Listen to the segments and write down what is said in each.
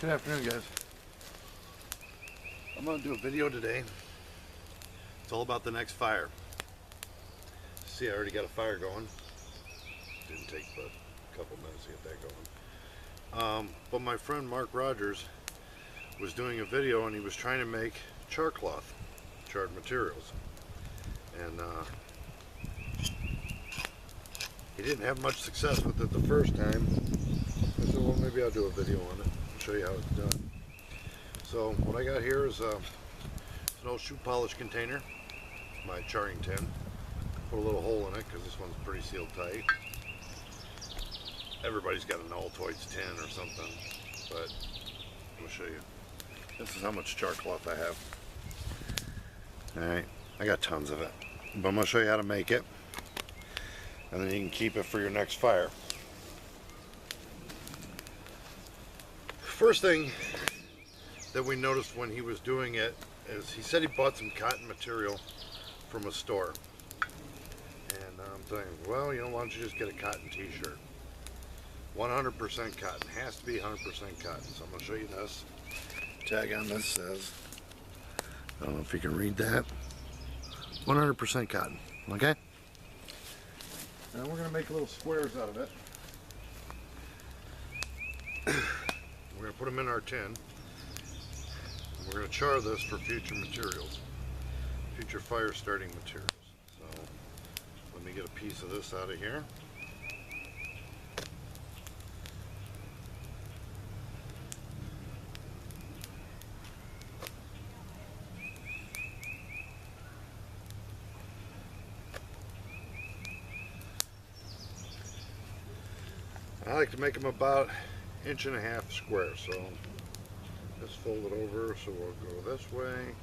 Good afternoon, guys. I'm going to do a video today. It's all about the next fire. See, I already got a fire going. Didn't take but a couple minutes to get that going. But my friend Mark Rogers was doing a video and he was trying to make char cloth, charred materials. And he didn't have much success with it the first time. I said, well, maybe I'll do a video on it and show you how it's done. So what I got here is an old shoe polish container, my charring tin. Put a little hole in it because this one's pretty sealed tight. Everybody's got an Altoids tin or something, but I'll show you. This is how much char cloth I have. Alright, I got tons of it, but I'm going to show you how to make it, and then you can keep it for your next fire. First thing that we noticed when he was doing it is he said he bought some cotton material from a store. And I'm thinking, well, you know, why don't you just get a cotton t-shirt? 100% cotton. Has to be 100% cotton. So I'm going to show you this. Tag on this says, I don't know if you can read that, 100% cotton. Okay? And we're going to make little squares out of it. We're going to put them in our tin. We're going to char this for future materials, future fire starting materials. So let me get a piece of this out of here. I like to make them about 1.5 inches square, so just fold it over, so we'll go this way,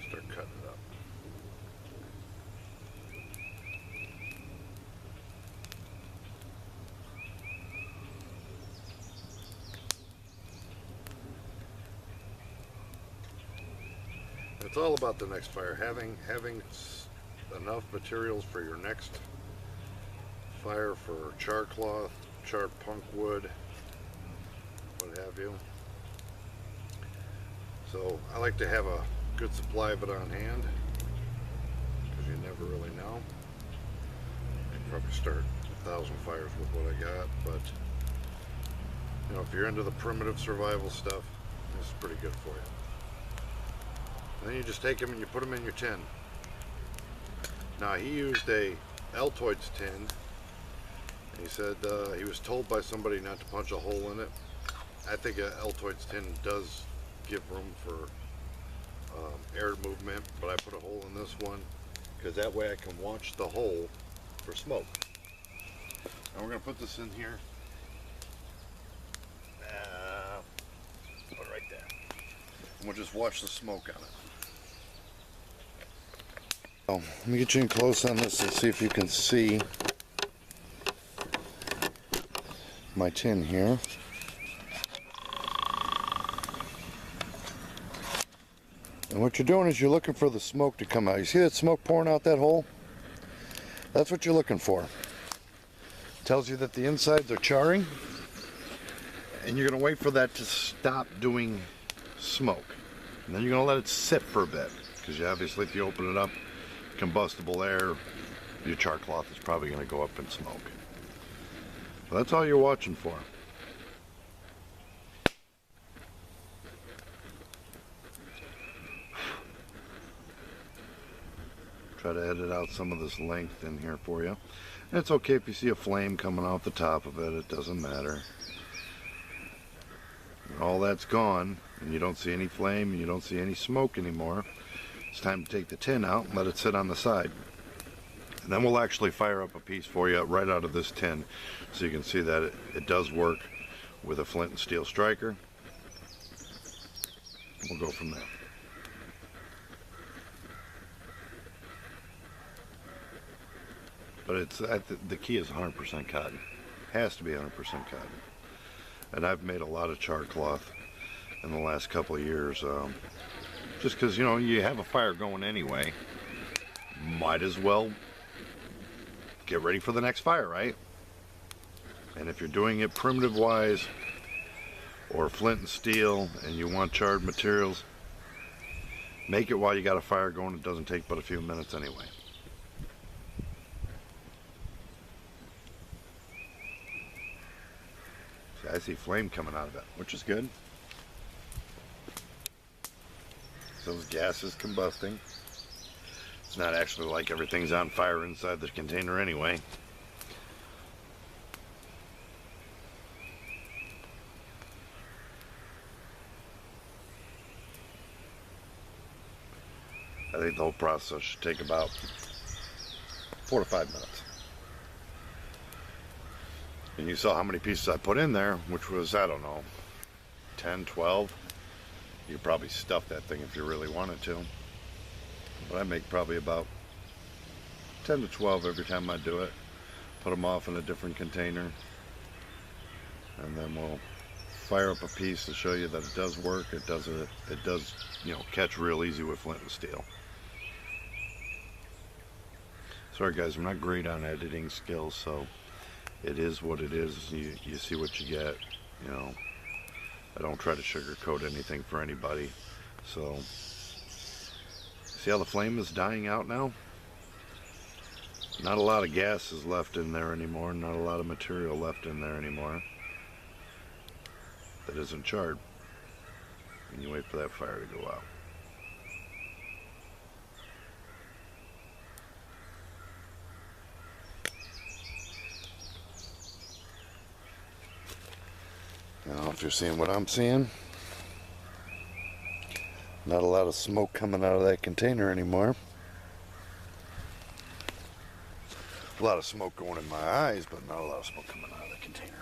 start cutting it up. It's all about the next fire, having enough materials for your next fire, for char cloth, charred punk wood, what have you. So I like to have a good supply of it on hand, because you never really know. I can probably start 1,000 fires with what I got, but you know, if you're into the primitive survival stuff, this is pretty good for you. Then you just take them and you put them in your tin. Now he used a Altoids tin. He said he was told by somebody not to punch a hole in it. I think an Altoids tin does give room for air movement, but I put a hole in this one because that way I can watch the hole for smoke. Now we're going to put this in here. Put it right there. And we'll just watch the smoke on it. Oh, let me get you in close on this and see if you can see my tin here. And what you're doing is you're looking for the smoke to come out. You see that smoke pouring out that hole? That's what you're looking for. Tells you that the insides are charring, and you're going to wait for that to stop doing smoke. And then you're going to let it sit for a bit, because obviously if you open it up, combustible air, your char cloth is probably going to go up in smoke. So that's all you're watching for. Try to edit out some of this length in here for you. And it's okay if you see a flame coming off the top of it, it doesn't matter. When all that's gone and you don't see any flame and you don't see any smoke anymore, it's time to take the tin out and let it sit on the side. And then we'll actually fire up a piece for you right out of this tin, so you can see that it does work with a flint and steel striker. We'll go from there. But it's the key is 100% cotton. Has to be 100% cotton. And I've made a lot of char cloth in the last couple of years. Just because, you know, you have a fire going anyway, might as well get ready for the next fire, right? And if you're doing it primitive wise or flint and steel and you want charred materials, make it while you got a fire going. It doesn't take but a few minutes anyway. See, I see flame coming out of it, which is good. Those gases combusting. It's not actually like everything's on fire inside the container anyway. I think the whole process should take about 4 to 5 minutes. And you saw how many pieces I put in there, which was, I don't know, 10, 12. You could probably stuff that thing if you really wanted to. But I make probably about 10 to 12 every time I do it. Put them off in a different container. And then we'll fire up a piece to show you that it does work. It does, you know, catch real easy with flint and steel. Sorry guys, I'm not great on editing skills, so it is what it is. You see what you get, you know. I don't try to sugarcoat anything for anybody. So, see how the flame is dying out now? Not a lot of gas is left in there anymore, not a lot of material left in there anymore that isn't charred. And you wait for that fire to go out. Now, if you're seeing what I'm seeing, not a lot of smoke coming out of that container anymore. A lot of smoke going in my eyes, but not a lot of smoke coming out of the container.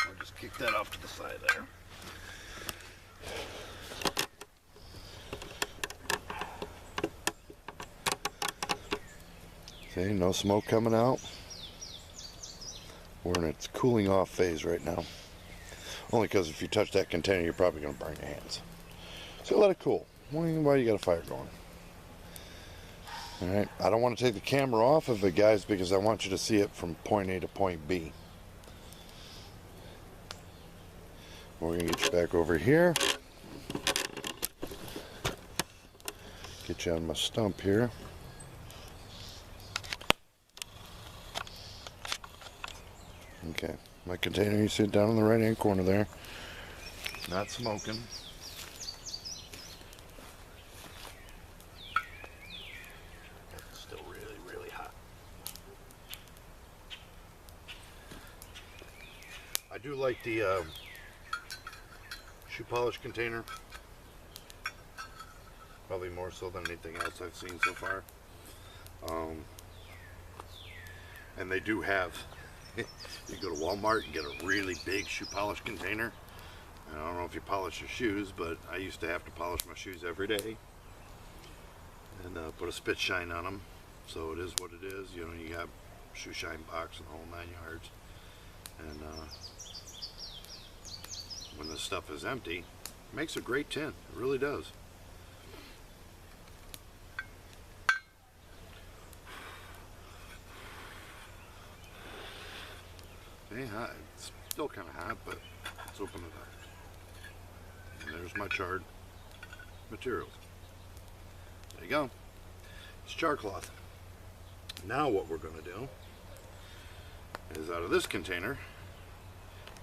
I'll just kick that off to the side there. See, no smoke coming out. We're in its cooling off phase right now. Only because if you touch that container, you're probably going to burn your hands. So let it cool. Why you got a fire going? Alright, I don't want to take the camera off of it, guys, because I want you to see it from point A to point B. We're going to get you back over here. Get you on my stump here. Okay, my container, you see it down in the right hand corner there. Not smoking. It's still really, really hot. I do like the shoe polish container. Probably more so than anything else I've seen so far. And they do have, you go to Walmart and get a really big shoe polish container. And I don't know if you polish your shoes, but I used to have to polish my shoes every day and put a spit shine on them. So it is what it is. You know, you got shoe shine box and the whole 9 yards. And when this stuff is empty, it makes a great tin. It really does. Okay, hot. It's still kind of hot, but let's open it up. And there's my charred materials. There you go. It's char cloth. Now what we're going to do is, out of this container,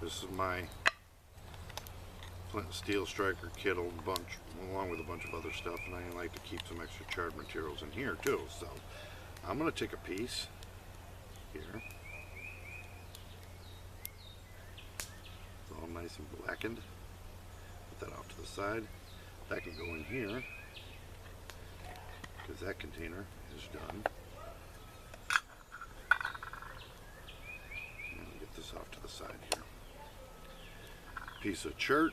this is my flint and steel striker kit, along with a bunch of other stuff, and I like to keep some extra charred materials in here too. So I'm going to take a piece here. It's all nice and blackened. Put that off to the side. That can go in here because that container is done. And get this off to the side here. Piece of chert,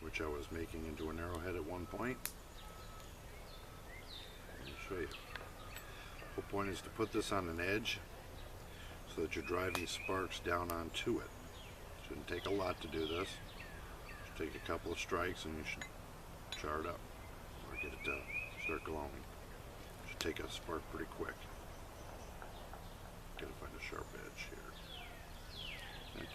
which I was making into an arrowhead at one point. Let me show you. The whole point is to put this on an edge so that you're driving sparks down onto it. Shouldn't take a lot to do this. Take a couple of strikes and you should char it up or get it to start glowing. It should take a spark pretty quick. Gotta find a sharp edge here. Okay.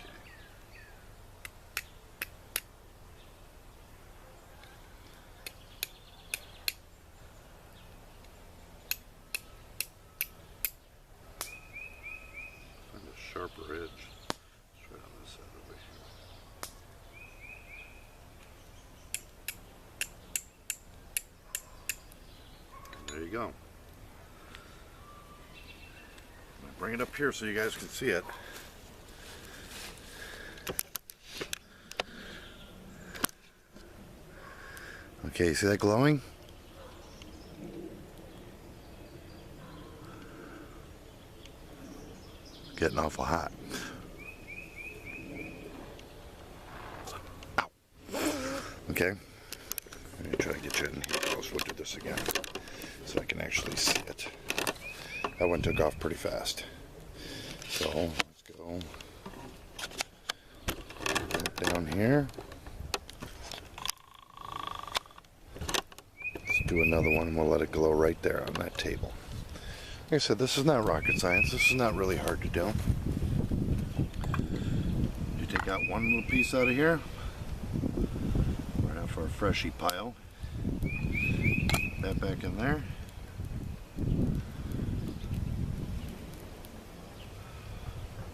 Find a sharper edge. Let's try on this side over here. And there you go. Bring it up here so you guys can see it. Okay, you see that glowing? Getting awful hot. Ow. Okay. Let me try to get you in here close. We'll do this again so I can actually see it. That one took off pretty fast. So let's go down here. Let's do another one and we'll let it glow right there on that table. Like I said, this is not rocket science. This is not really hard to do. You take out one little piece out of here. Right out for our freshy pile. Put that back in there.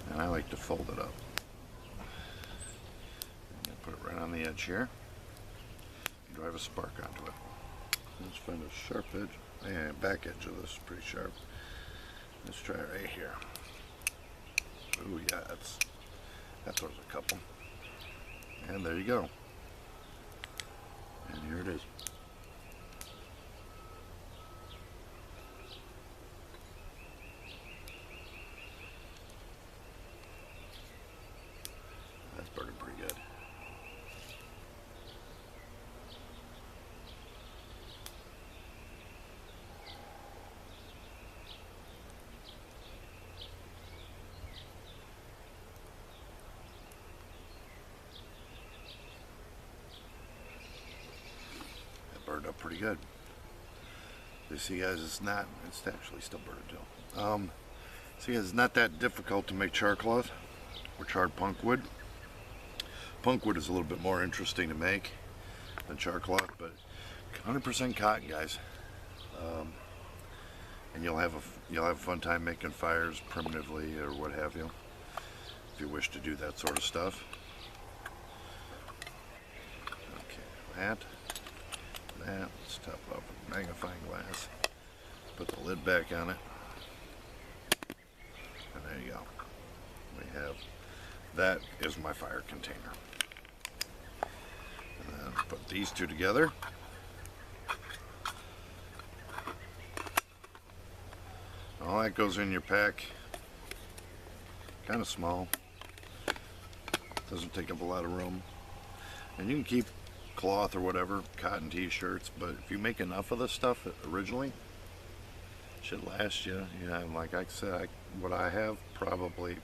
And I like to fold it up. Put it right on the edge here. Drive a spark onto it. Let's find a sharp edge. Yeah, back edge of this is pretty sharp. Let's try it right here. Ooh, yeah, that throws a couple. And there you go. And here it is. That's burning pretty good. That burned up pretty good. You see, guys, it's actually still burning too. See, guys, it's not that difficult to make char cloth or charred punk wood. Punk wood is a little bit more interesting to make than char cloth, but 100% cotton, guys. And you'll have a fun time making fires primitively or what have you, if you wish to do that sort of stuff. Okay, let's top it off with a magnifying glass. Put the lid back on it, and there you go. We have that is my fire container. And then put these two together. All that goes in your pack. Kind of small. Doesn't take up a lot of room. And you can keep cloth or whatever, cotton t-shirts, but if you make enough of this stuff originally, it should last you. You know, like I said, what I have, probably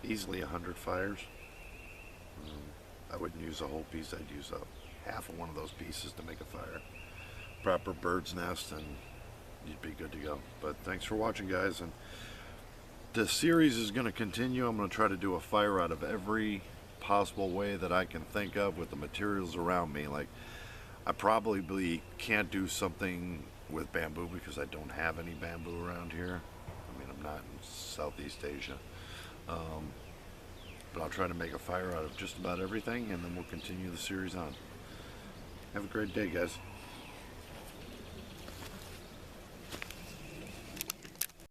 easily 100 fires. I wouldn't use a whole piece. I'd use half of one of those pieces to make a fire. Proper bird's nest and you'd be good to go. But thanks for watching, guys, and the series is going to continue. I'm going to try to do a fire out of every possible way that I can think of with the materials around me. Like, I probably can't do something with bamboo because I don't have any bamboo around here. I mean, I'm not in Southeast Asia. But I'll try to make a fire out of just about everything, and then we'll continue the series on. Have a great day, guys.